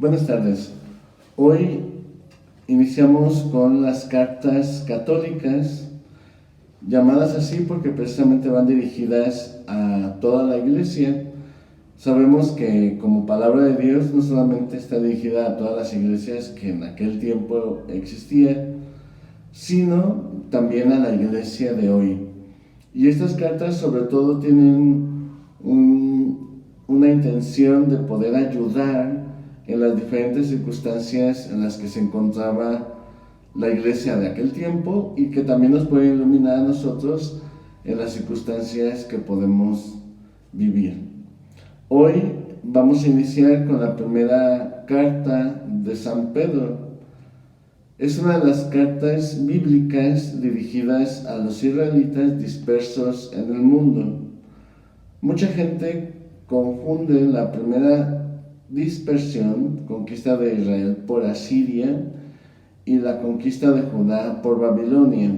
Buenas tardes. Hoy iniciamos con las cartas católicas, llamadas así porque precisamente van dirigidas a toda la iglesia. Sabemos que como palabra de Dios no solamente está dirigida a todas las iglesias que en aquel tiempo existían, sino también a la iglesia de hoy. Y estas cartas sobre todo tienen una intención de poder ayudar en las diferentes circunstancias en las que se encontraba la iglesia de aquel tiempo y que también nos puede iluminar a nosotros en las circunstancias que podemos vivir. Hoy vamos a iniciar con la primera carta de San Pedro. Es una de las cartas bíblicas dirigidas a los israelitas dispersos en el mundo. Mucha gente confunde la primera dispersión, conquista de Israel por Asiria, y la conquista de Judá por Babilonia.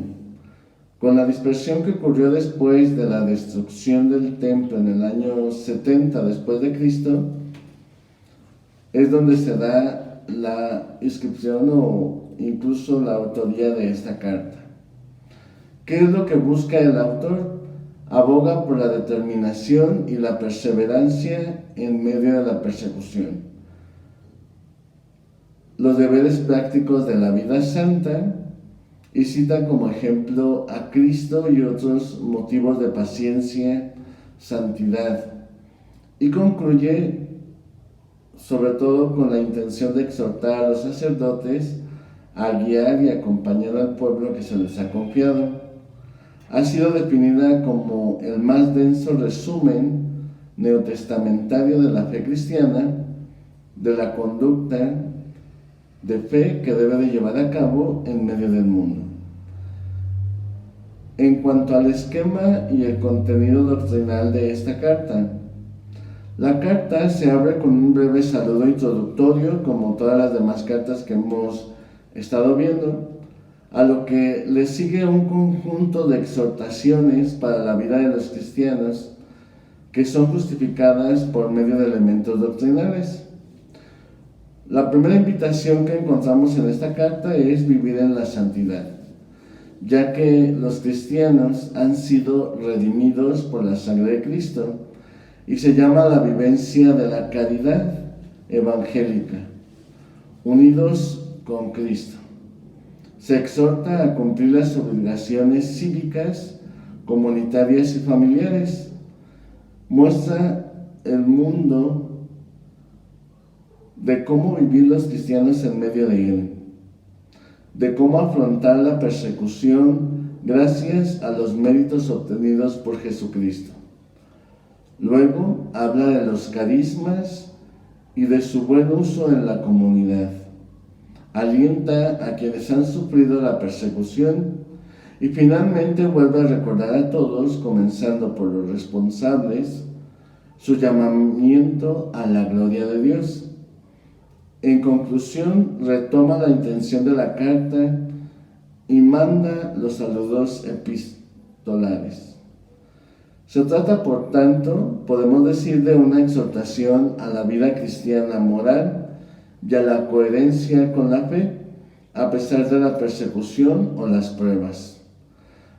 Con la dispersión que ocurrió después de la destrucción del templo en el año 70 después de Cristo, es donde se da la inscripción o incluso la autoría de esta carta. ¿Qué es lo que busca el autor? Aboga por la determinación y la perseverancia en medio de la persecución, los deberes prácticos de la vida santa, y cita como ejemplo a Cristo y otros motivos de paciencia, santidad, y concluye sobre todo con la intención de exhortar a los sacerdotes a guiar y acompañar al pueblo que se les ha confiado. Ha sido definida como el más denso resumen neotestamentario de la fe cristiana, de la conducta de fe que debe de llevar a cabo en medio del mundo. En cuanto al esquema y el contenido doctrinal de esta carta, la carta se abre con un breve saludo introductorio, como todas las demás cartas que hemos estado viendo, a lo que le sigue un conjunto de exhortaciones para la vida de los cristianos que son justificadas por medio de elementos doctrinales. La primera invitación que encontramos en esta carta es vivir en la santidad, ya que los cristianos han sido redimidos por la sangre de Cristo y se llama la vivencia de la caridad evangélica, unidos con Cristo. Se exhorta a cumplir las obligaciones cívicas, comunitarias y familiares. Muestra el mundo de cómo vivir los cristianos en medio de él, de cómo afrontar la persecución gracias a los méritos obtenidos por Jesucristo. Luego habla de los carismas y de su buen uso en la comunidad. Alienta a quienes han sufrido la persecución y finalmente vuelve a recordar a todos, comenzando por los responsables, su llamamiento a la gloria de Dios. En conclusión, retoma la intención de la carta y manda los saludos epistolares. Se trata, por tanto, podemos decir, de una exhortación a la vida cristiana moral y a la coherencia con la fe, a pesar de la persecución o las pruebas.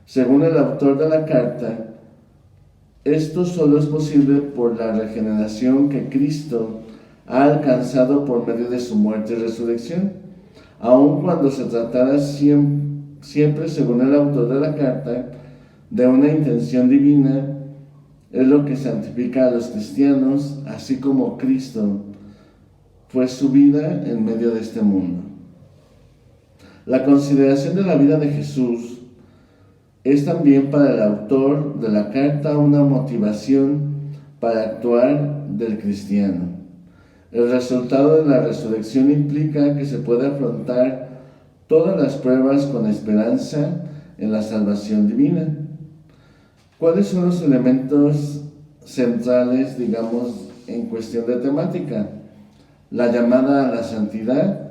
Según el autor de la carta, esto solo es posible por la regeneración que Cristo ha alcanzado por medio de su muerte y resurrección, aun cuando se tratara siempre, según el autor de la carta, de una intención divina. Es lo que santifica a los cristianos, así como Cristo fue su vida en medio de este mundo. La consideración de la vida de Jesús es también para el autor de la carta una motivación para actuar del cristiano. El resultado de la resurrección implica que se puede afrontar todas las pruebas con esperanza en la salvación divina. ¿Cuáles son los elementos centrales, en cuestión de temática? La llamada a la santidad,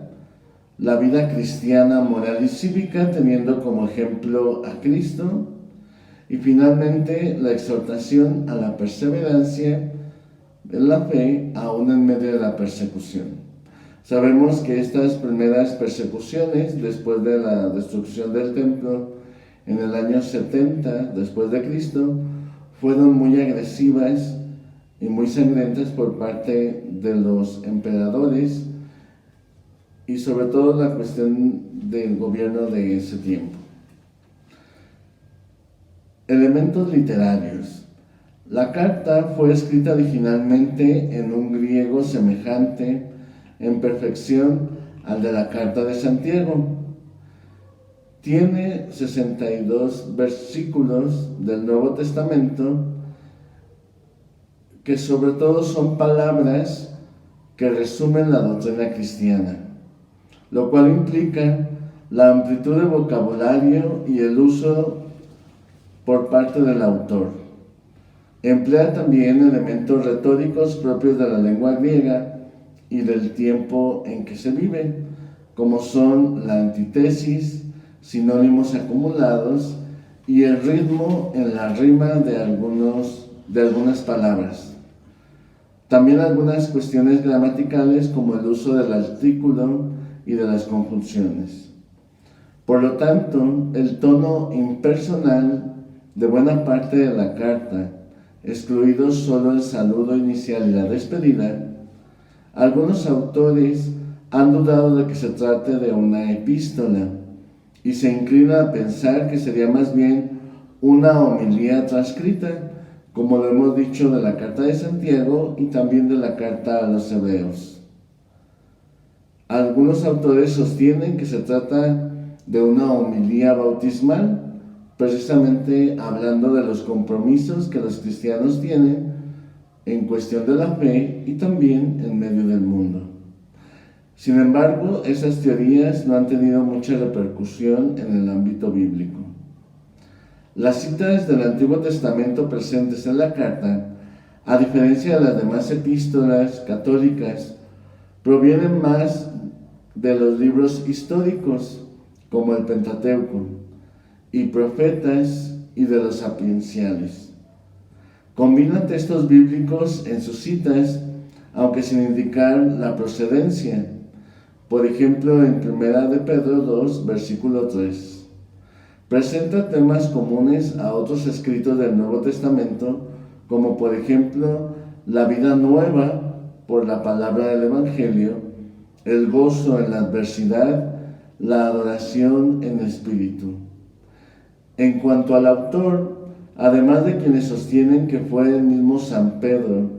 la vida cristiana, moral y cívica, teniendo como ejemplo a Cristo, y finalmente la exhortación a la perseverancia en la fe, aún en medio de la persecución. Sabemos que estas primeras persecuciones, después de la destrucción del templo en el año 70 después de Cristo, fueron muy agresivas y muy sangrientas por parte de los emperadores y sobre todo la cuestión del gobierno de ese tiempo. Elementos literarios. La carta fue escrita originalmente en un griego semejante en perfección al de la carta de Santiago. Tiene 62 versículos del Nuevo Testamento que sobre todo son palabras que resumen la doctrina cristiana, lo cual implica la amplitud de vocabulario y el uso por parte del autor. Emplea también elementos retóricos propios de la lengua griega y del tiempo en que se vive, como son la antítesis, sinónimos acumulados y el ritmo en la rima de algunas palabras. También algunas cuestiones gramaticales como el uso del artículo y de las conjunciones. Por lo tanto, el tono impersonal de buena parte de la carta, excluido solo el saludo inicial y la despedida, algunos autores han dudado de que se trate de una epístola y se inclina a pensar que sería más bien una homilía transcrita, como lo hemos dicho de la carta de Santiago y también de la carta a los Hebreos. Algunos autores sostienen que se trata de una homilía bautismal, precisamente hablando de los compromisos que los cristianos tienen en cuestión de la fe y también en medio del mundo. Sin embargo, esas teorías no han tenido mucha repercusión en el ámbito bíblico. Las citas del Antiguo Testamento presentes en la carta, a diferencia de las demás epístolas católicas, provienen más de los libros históricos, como el Pentateuco, y profetas y de los sapienciales. Combinan textos bíblicos en sus citas, aunque sin indicar la procedencia. Por ejemplo, en 1 de Pedro 2, versículo 3. Presenta temas comunes a otros escritos del Nuevo Testamento, como por ejemplo la vida nueva por la palabra del Evangelio, el gozo en la adversidad, la adoración en espíritu. En cuanto al autor, además de quienes sostienen que fue el mismo San Pedro,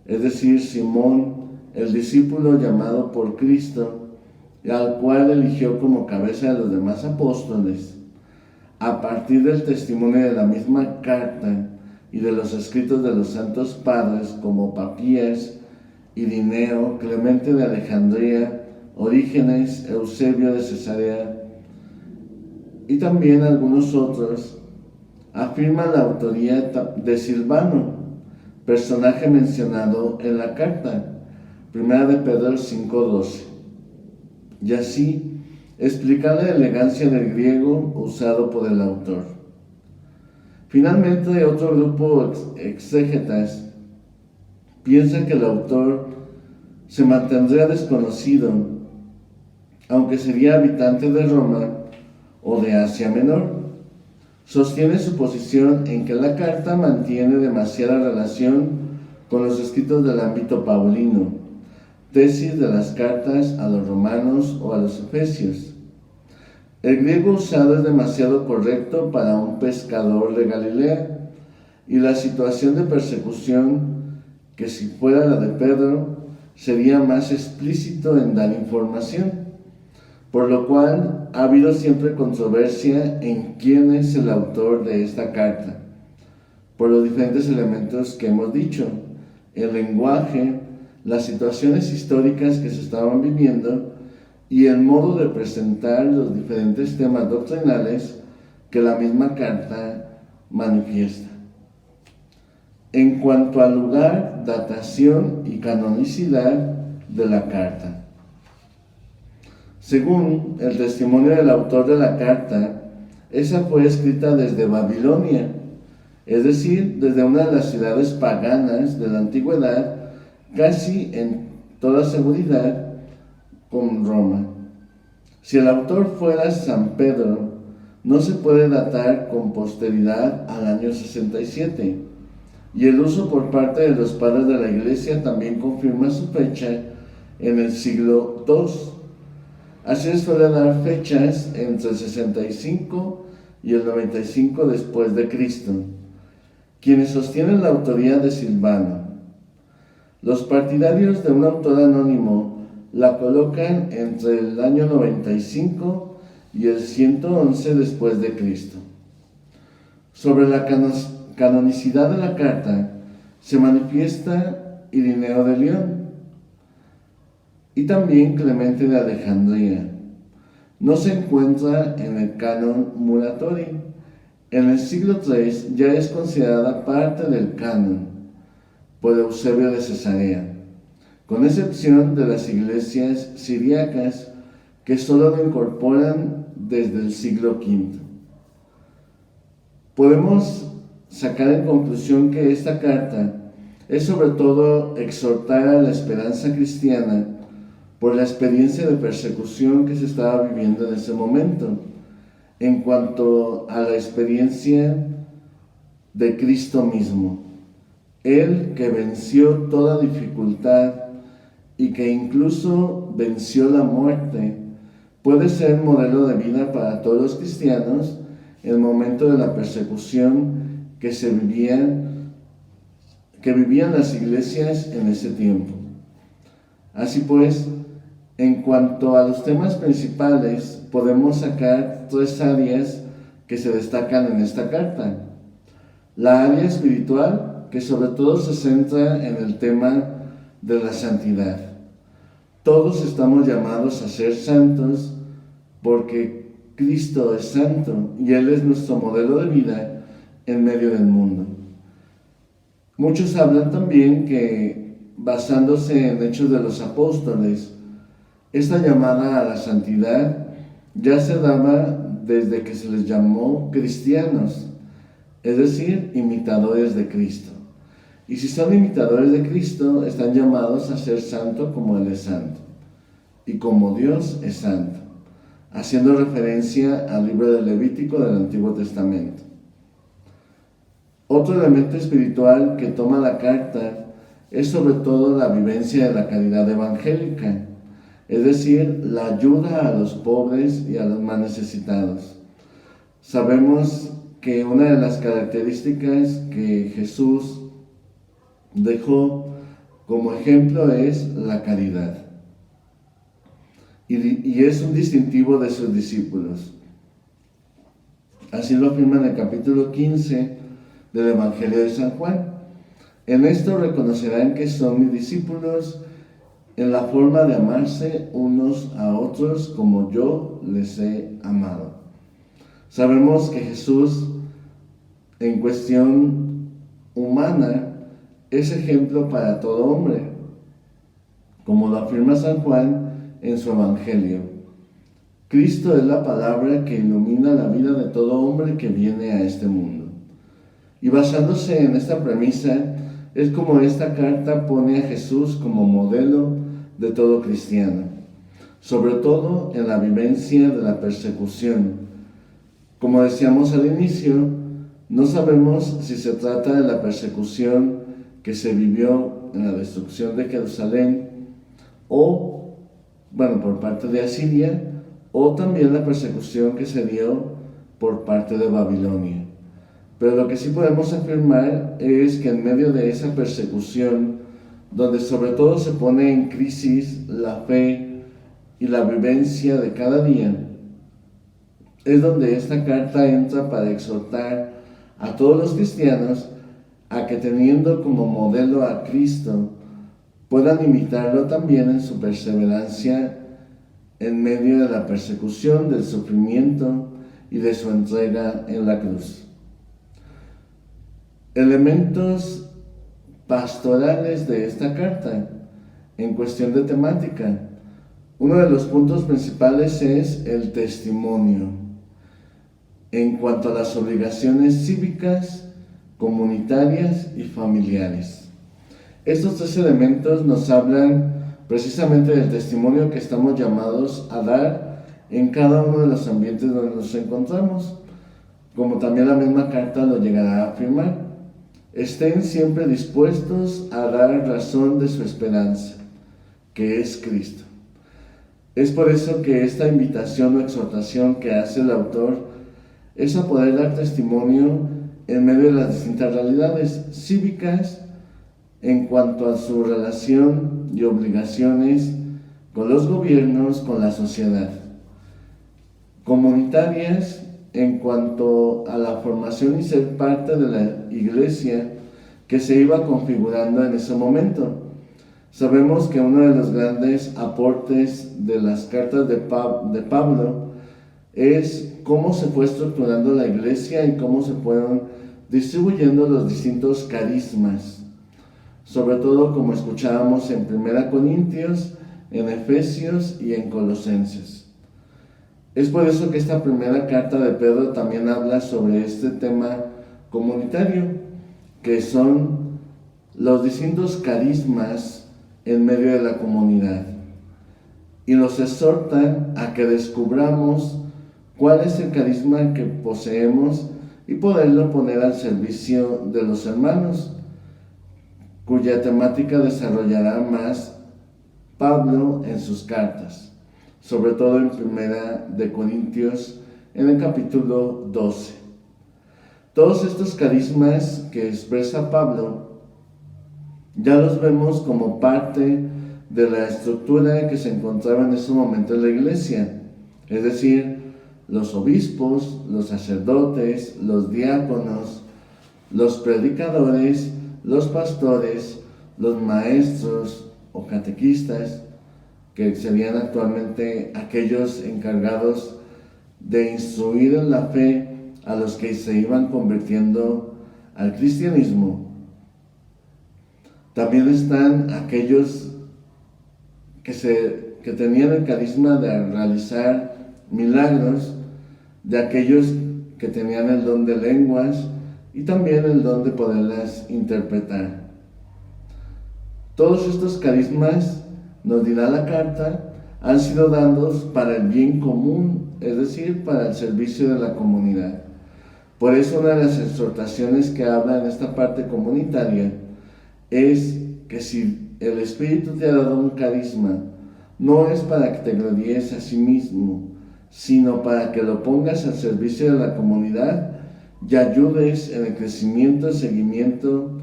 es decir, Simón, el discípulo llamado por Cristo, al cual eligió como cabeza de los demás apóstoles, a partir del testimonio de la misma carta y de los escritos de los santos padres como Papías, Irineo, Clemente de Alejandría, Orígenes, Eusebio de Cesarea y también algunos otros, afirman la autoría de Silvano, personaje mencionado en la carta, 1 de Pedro 5:12, y así explica la elegancia del griego usado por el autor. Finalmente, otro grupo exégetas piensa que el autor se mantendría desconocido, aunque sería habitante de Roma o de Asia Menor. Sostiene su posición en que la carta mantiene demasiada relación con los escritos del ámbito paulino, tesis de las cartas a los romanos o a los efesios. El griego usado es demasiado correcto para un pescador de Galilea, y la situación de persecución, que si fuera la de Pedro, sería más explícito en dar información, por lo cual ha habido siempre controversia en quién es el autor de esta carta, por los diferentes elementos que hemos dicho: el lenguaje, las situaciones históricas que se estaban viviendo y el modo de presentar los diferentes temas doctrinales que la misma carta manifiesta. En cuanto al lugar, datación y canonicidad de la carta, según el testimonio del autor de la carta, esa fue escrita desde Babilonia, es decir, desde una de las ciudades paganas de la antigüedad, casi en toda seguridad, con Roma. Si el autor fuera San Pedro, no se puede datar con posteridad al año 67, y el uso por parte de los padres de la Iglesia también confirma su fecha en el siglo II. Así se suele dar fechas entre el 65 y el 95 después de Cristo, quienes sostienen la autoría de Silvano. Los partidarios de un autor anónimo la colocan entre el año 95 y el 111 después de Cristo. Sobre la canonicidad de la carta se manifiesta Irineo de León y también Clemente de Alejandría. No se encuentra en el canon Muratori. En el siglo III ya es considerada parte del canon por Eusebio de Cesarea, con excepción de las iglesias siriacas que solo lo incorporan desde el siglo V. Podemos sacar en conclusión que esta carta es sobre todo exhortar a la esperanza cristiana por la experiencia de persecución que se estaba viviendo en ese momento, en cuanto a la experiencia de Cristo mismo, Él que venció toda dificultad y que incluso venció la muerte, puede ser modelo de vida para todos los cristianos en el momento de la persecución que vivían las iglesias en ese tiempo. Así pues, en cuanto a los temas principales, podemos sacar 3 áreas que se destacan en esta carta. La área espiritual, que sobre todo se centra en el tema de la santidad. Todos estamos llamados a ser santos porque Cristo es santo y Él es nuestro modelo de vida en medio del mundo. Muchos hablan también que, basándose en Hechos de los Apóstoles, esta llamada a la santidad ya se daba desde que se les llamó cristianos, es decir, imitadores de Cristo. Y si son imitadores de Cristo, están llamados a ser santo como Él es santo y como Dios es santo, haciendo referencia al libro del Levítico del Antiguo Testamento. Otro elemento espiritual que toma la carta es sobre todo la vivencia de la caridad evangélica, es decir, la ayuda a los pobres y a los más necesitados. Sabemos que una de las características que Jesús dejó como ejemplo es la caridad. Y es un distintivo de sus discípulos. Así lo afirma en el capítulo 15 del Evangelio de San Juan. En esto reconocerán que son mis discípulos en la forma de amarse unos a otros como yo les he amado. Sabemos que Jesús, en cuestión humana, es ejemplo para todo hombre, como lo afirma San Juan en su Evangelio. Cristo es la palabra que ilumina la vida de todo hombre que viene a este mundo. Y basándose en esta premisa, es como esta carta pone a Jesús como modelo de todo cristiano, sobre todo en la vivencia de la persecución. Como decíamos al inicio, no sabemos si se trata de la persecución que se vivió en la destrucción de Jerusalén por parte de Asiria, o también la persecución que se dio por parte de Babilonia. Pero lo que sí podemos afirmar es que en medio de esa persecución, donde sobre todo se pone en crisis la fe y la vivencia de cada día, es donde esta carta entra para exhortar a todos los cristianos a que, teniendo como modelo a Cristo, puedan imitarlo también en su perseverancia en medio de la persecución, del sufrimiento y de su entrega en la cruz. Elementos pastorales de esta carta en cuestión de temática. Uno de los puntos principales es el testimonio en cuanto a las obligaciones cívicas, comunitarias y familiares. Estos 3 elementos nos hablan precisamente del testimonio que estamos llamados a dar en cada uno de los ambientes donde nos encontramos, como también la misma carta lo llegará a afirmar. Estén siempre dispuestos a dar razón de su esperanza, que es Cristo. Es por eso que esta invitación o exhortación que hace el autor es a poder dar testimonio en medio de las distintas realidades cívicas en cuanto a su relación y obligaciones con los gobiernos, con la sociedad, comunitarias en cuanto a la formación y ser parte de la iglesia que se iba configurando en ese momento. Sabemos que uno de los grandes aportes de las cartas de Pablo es cómo se fue estructurando la iglesia y cómo se fueron distribuyendo los distintos carismas, sobre todo como escuchábamos en 1 Corintios, en Efesios y en Colosenses. Es por eso que esta primera carta de Pedro también habla sobre este tema comunitario, que son los distintos carismas en medio de la comunidad, y nos exhorta a que descubramos cuál es el carisma que poseemos y poderlo poner al servicio de los hermanos, cuya temática desarrollará más Pablo en sus cartas, sobre todo en 1 Corintios, en el capítulo 12. Todos estos carismas que expresa Pablo ya los vemos como parte de la estructura que se encontraba en ese momento en la iglesia, es decir, los obispos, los sacerdotes, los diáconos, los predicadores, los pastores, los maestros o catequistas, que serían actualmente aquellos encargados de instruir en la fe a los que se iban convirtiendo al cristianismo. También están aquellos que tenían el carisma de realizar milagros, de aquellos que tenían el don de lenguas y también el don de poderlas interpretar. Todos estos carismas, nos dirá la carta, han sido dados para el bien común, es decir, para el servicio de la comunidad. Por eso una de las exhortaciones que habla en esta parte comunitaria es que si el Espíritu te ha dado un carisma, no es para que te gloríes a sí mismo, sino para que lo pongas al servicio de la comunidad y ayudes en el crecimiento, seguimiento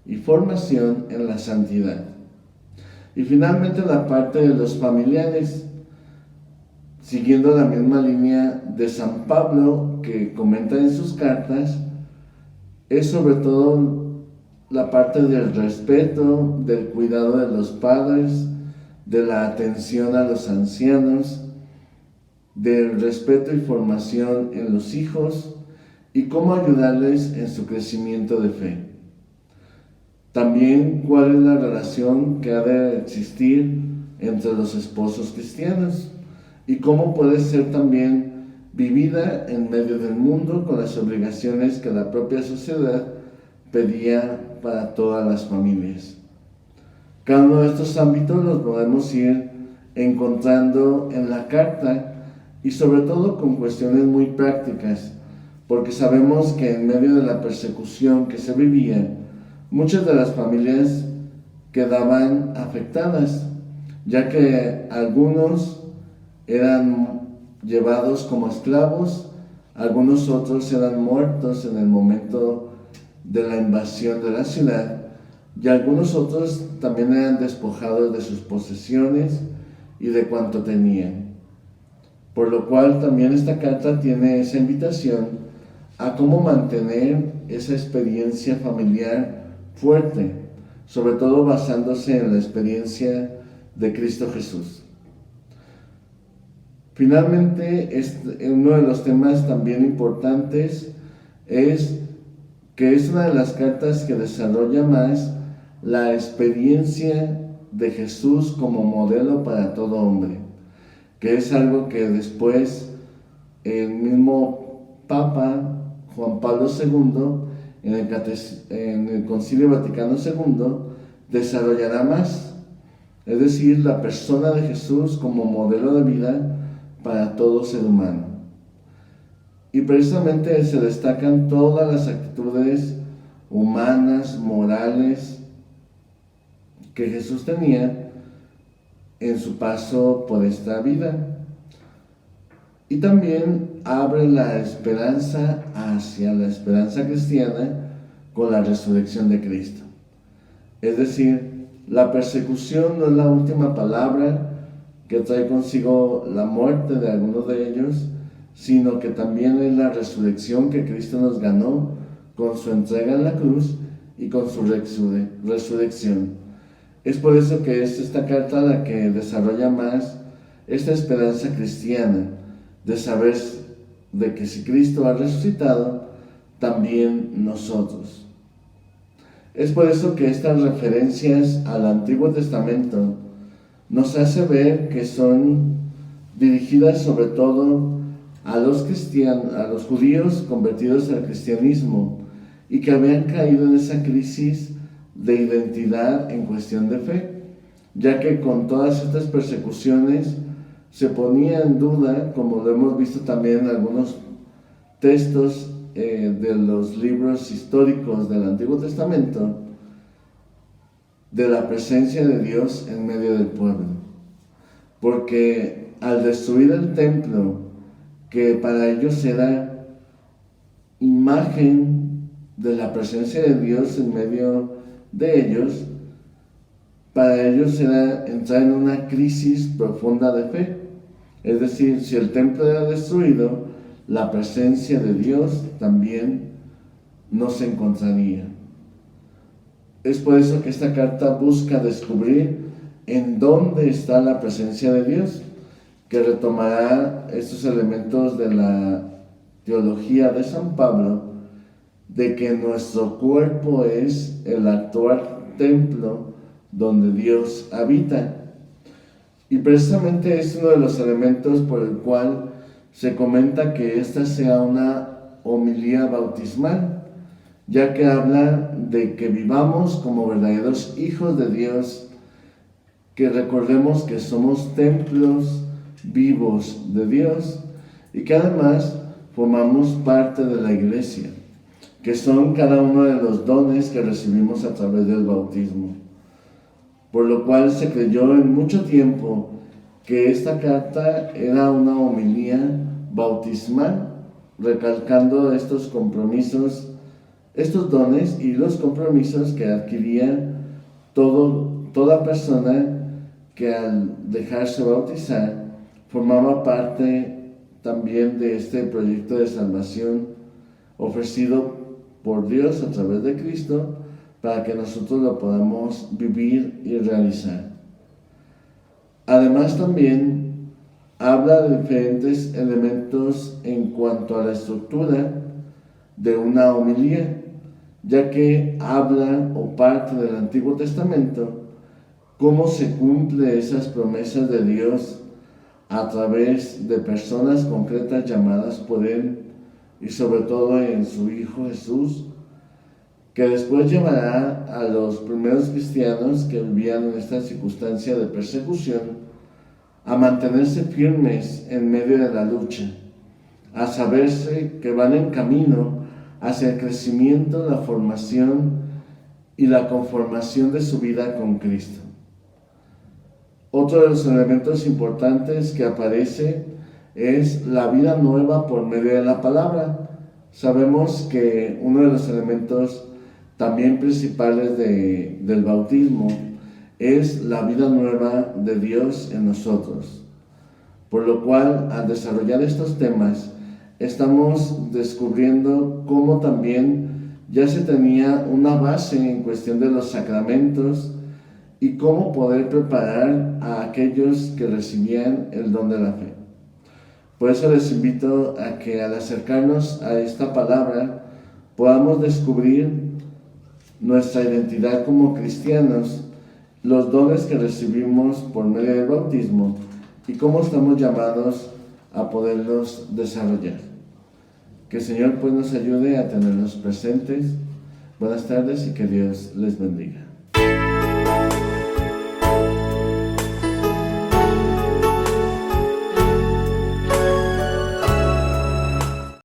y formación en la santidad. Y finalmente la parte de los familiares, siguiendo la misma línea de San Pablo que comenta en sus cartas, es sobre todo la parte del respeto, del cuidado de los padres, de la atención a los ancianos, del respeto y formación en los hijos y cómo ayudarles en su crecimiento de fe. También cuál es la relación que ha de existir entre los esposos cristianos y cómo puede ser también vivida en medio del mundo con las obligaciones que la propia sociedad pedía para todas las familias. Cada uno de estos ámbitos los podemos ir encontrando en la carta y sobre todo con cuestiones muy prácticas, porque sabemos que en medio de la persecución que se vivía, muchas de las familias quedaban afectadas, ya que algunos eran llevados como esclavos, algunos otros eran muertos en el momento de la invasión de la ciudad, y algunos otros también eran despojados de sus posesiones y de cuanto tenían. Por lo cual también esta carta tiene esa invitación a cómo mantener esa experiencia familiar fuerte, sobre todo basándose en la experiencia de Cristo Jesús. Finalmente, uno de los temas también importantes es que es una de las cartas que desarrolla más la experiencia de Jesús como modelo para todo hombre, que es algo que después el mismo Papa Juan Pablo II en el Concilio Vaticano II desarrollará más, es decir, la persona de Jesús como modelo de vida para todo ser humano. Y precisamente se destacan todas las actitudes humanas, morales, que Jesús tenía en su paso por esta vida. Y también abre la esperanza hacia la esperanza cristiana con la resurrección de Cristo. Es decir, la persecución no es la última palabra que trae consigo la muerte de algunos de ellos, sino que también es la resurrección que Cristo nos ganó con su entrega en la cruz y con su resurrección. Es por eso que es esta carta la que desarrolla más esta esperanza cristiana, de saber de que si Cristo ha resucitado, también nosotros. Es por eso que estas referencias al Antiguo Testamento nos hace ver que son dirigidas sobre todo a los judíos convertidos al cristianismo y que habían caído en esa crisis de identidad en cuestión de fe, ya que con todas estas persecuciones se ponía en duda, como lo hemos visto también en algunos textos de los libros históricos del Antiguo Testamento, de la presencia de Dios en medio del pueblo. Porque al destruir el templo, que para ellos era imagen de la presencia de Dios en medio de ellos, para ellos era entrar en una crisis profunda de fe. Es decir, si el templo era destruido, la presencia de Dios también no se encontraría. Es por eso que esta carta busca descubrir en dónde está la presencia de Dios, que retomará estos elementos de la teología de San Pablo, de que nuestro cuerpo es el actual templo donde Dios habita. Y precisamente es uno de los elementos por el cual se comenta que esta sea una homilía bautismal, ya que habla de que vivamos como verdaderos hijos de Dios, que recordemos que somos templos vivos de Dios y que además formamos parte de la iglesia, que son cada uno de los dones que recibimos a través del bautismo. Por lo cual se creyó en mucho tiempo que esta carta era una homilía bautismal, recalcando estos compromisos, estos dones y los compromisos que adquiría toda persona que al dejarse bautizar formaba parte también de este proyecto de salvación ofrecido por Dios a través de Cristo, para que nosotros lo podamos vivir y realizar. Además también habla de diferentes elementos en cuanto a la estructura de una homilía, ya que habla o parte del Antiguo Testamento cómo se cumplen esas promesas de Dios a través de personas concretas llamadas por Él y sobre todo en su Hijo Jesús, que después llevará a los primeros cristianos que vivían en esta circunstancia de persecución a mantenerse firmes en medio de la lucha, a saberse que van en camino hacia el crecimiento, la formación y la conformación de su vida con Cristo. Otro de los elementos importantes que aparece es la vida nueva por medio de la palabra. Sabemos que uno de los elementos también principales del bautismo es la vida nueva de Dios en nosotros. Por lo cual, al desarrollar estos temas, estamos descubriendo cómo también ya se tenía una base en cuestión de los sacramentos y cómo poder preparar a aquellos que recibían el don de la fe. Por eso les invito a que al acercarnos a esta palabra podamos descubrir nuestra identidad como cristianos, los dones que recibimos por medio del bautismo y cómo estamos llamados a poderlos desarrollar. Que el Señor pues nos ayude a tenerlos presentes. Buenas tardes y que Dios les bendiga.